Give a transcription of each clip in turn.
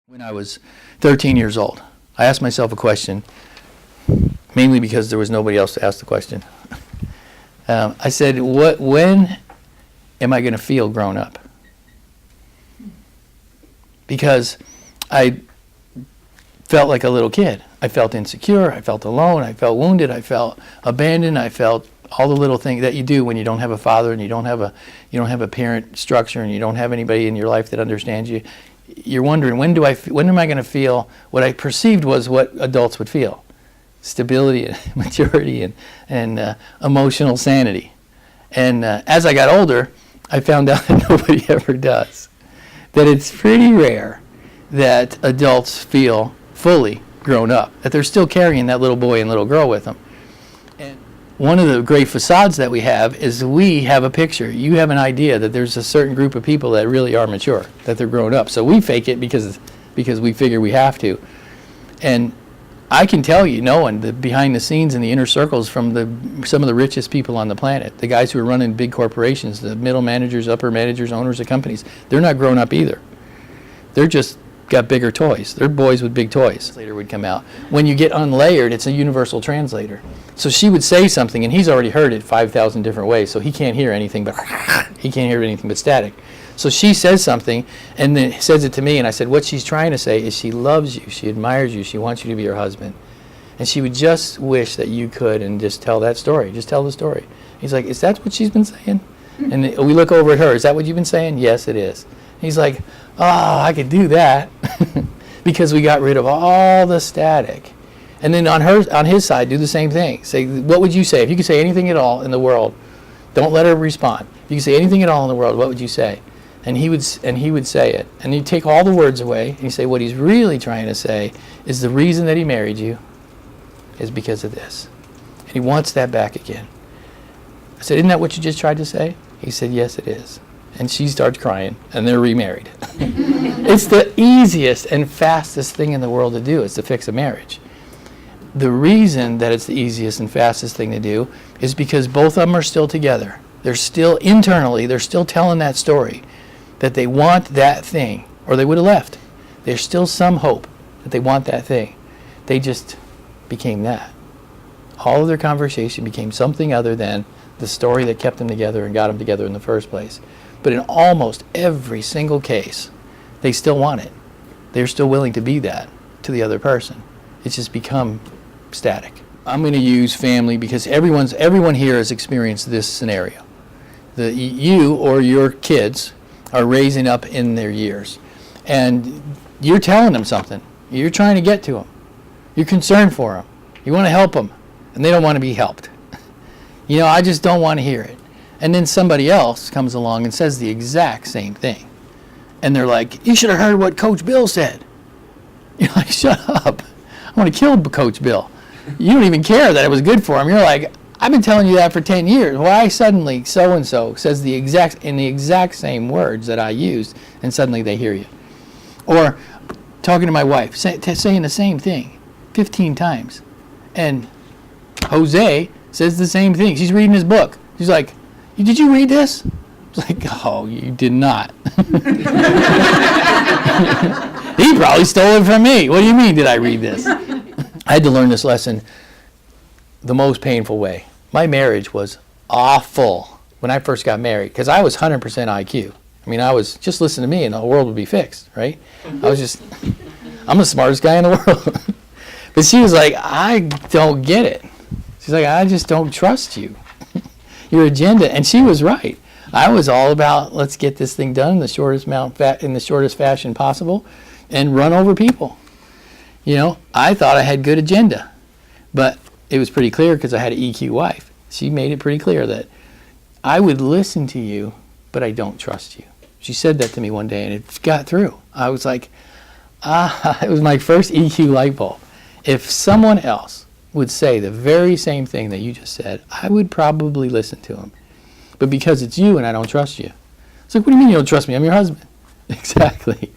When I was 13 years old, I asked myself a question, mainly because there was nobody else to ask the question. I said, when am I going to feel grown up? Because I felt like a little kid. I felt insecure, I felt alone, I felt wounded, I felt abandoned, I felt all the little things that you do when you don't have a father and you don't have a parent structure and you don't have anybody in your life that understands you. You're wondering, when am I going to feel what I perceived was what adults would feel? Stability and maturity and emotional sanity. And as I got older, I found out that nobody ever does. That it's pretty rare that adults feel fully grown up, that they're still carrying that little boy and little girl with them. And one of the great facades that we have is we have a picture. You have an idea that there's a certain group of people that really are mature, that they're grown up. So we fake it because we figure we have to. And I can tell you, knowing the behind the scenes and the inner circles from some of the richest people on the planet, the guys who are running big corporations, the middle managers, upper managers, owners of companies, they're not grown up either. They're just got bigger toys. They're boys with big toys. Later would come out. When you get unlayered, it's a universal translator. So she would say something, and he's already heard it 5,000 different ways, so he can't hear anything but static. So she says something, and then says it to me, and I said, what she's trying to say is she loves you, she admires you, she wants you to be her husband. And she would just wish that you could and just tell that story. Just tell the story. He's like, is that what she's been saying? And we look over at her, is that what you've been saying? Yes, it is. He's like, I could do that because we got rid of all the static. And then on his side, do the same thing. Say, what would you say? If you could say anything at all in the world, don't let her respond. If you could say anything at all in the world, what would you say? And he would say it. And you take all the words away, and you say what he's really trying to say is the reason that he married you is because of this. And he wants that back again. I said, isn't that what you just tried to say? He said, yes, it is. And she starts crying, and they're remarried. It's the easiest and fastest thing in the world to do, is to fix a marriage. The reason that it's the easiest and fastest thing to do is because both of them are still together. They're still internally, they're still telling that story, that they want that thing, or they would have left. There's still some hope that they want that thing. They just became that. All of their conversation became something other than the story that kept them together and got them together in the first place. But in almost every single case, they still want it. They're still willing to be that to the other person. It's just become static. I'm going to use family because everyone here has experienced this scenario. You or your kids are raising up in their years, and you're telling them something. You're trying to get to them. You're concerned for them. You want to help them, and they don't want to be helped. I just don't want to hear it. And then somebody else comes along and says the exact same thing. And they're like, you should have heard what Coach Bill said. You're like, shut up. I want to kill Coach Bill. You don't even care that it was good for him. You're like, I've been telling you that for 10 years. Why suddenly so-and-so says the exact same words that I used, and suddenly they hear you? Or talking to my wife, saying the same thing 15 times. And Jose says the same thing. She's reading his book. She's like, did you read this? It's like, oh, you did not. He probably stole it from me. What do you mean, did I read this? I had to learn this lesson the most painful way. My marriage was awful when I first got married because I was 100% IQ. I mean, I was, just listen to me and the world would be fixed, right? I'm the smartest guy in the world. But she was like, I don't get it. She's like, I just don't trust you. Your agenda. And she was right. I was all about, let's get this thing done in the shortest fashion possible and run over people. I thought I had good agenda, but it was pretty clear because I had an EQ wife. She made it pretty clear that I would listen to you, but I don't trust you. She said that to me one day, and it got through. I was like, it was my first EQ light bulb. If someone else would say the very same thing that you just said, I would probably listen to him. But because it's you and I don't trust you. It's like, what do you mean you don't trust me? I'm your husband. Exactly.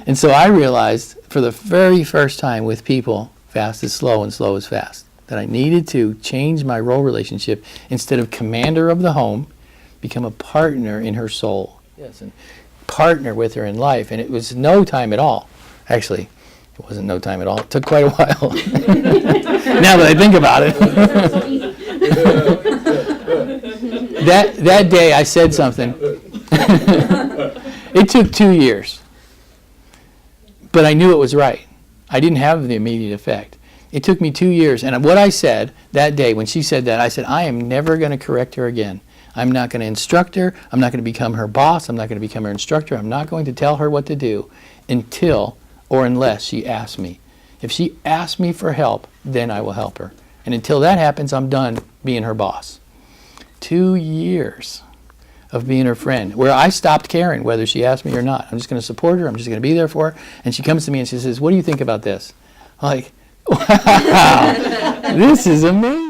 And so I realized for the very first time with people, fast is slow and slow is fast, that I needed to change my role relationship. Instead of commander of the home, become a partner in her soul. Yes, and partner with her in life. And it was no time at all Actually, it wasn't no time at all. It took quite a while. Now that I think about it. That day I said something. It took 2 years. But I knew it was right. I didn't have the immediate effect. It took me 2 years. And what I said that day when she said that, I said, I am never going to correct her again. I'm not going to instruct her. I'm not going to become her boss. I'm not going to become her instructor. I'm not going to tell her what to do until or unless she asks me. If she asks me for help, then I will help her. And until that happens, I'm done being her boss. 2 years of being her friend, where I stopped caring whether she asked me or not. I'm just going to support her. I'm just going to be there for her. And she comes to me and she says, what do you think about this? I'm like, wow, this is amazing.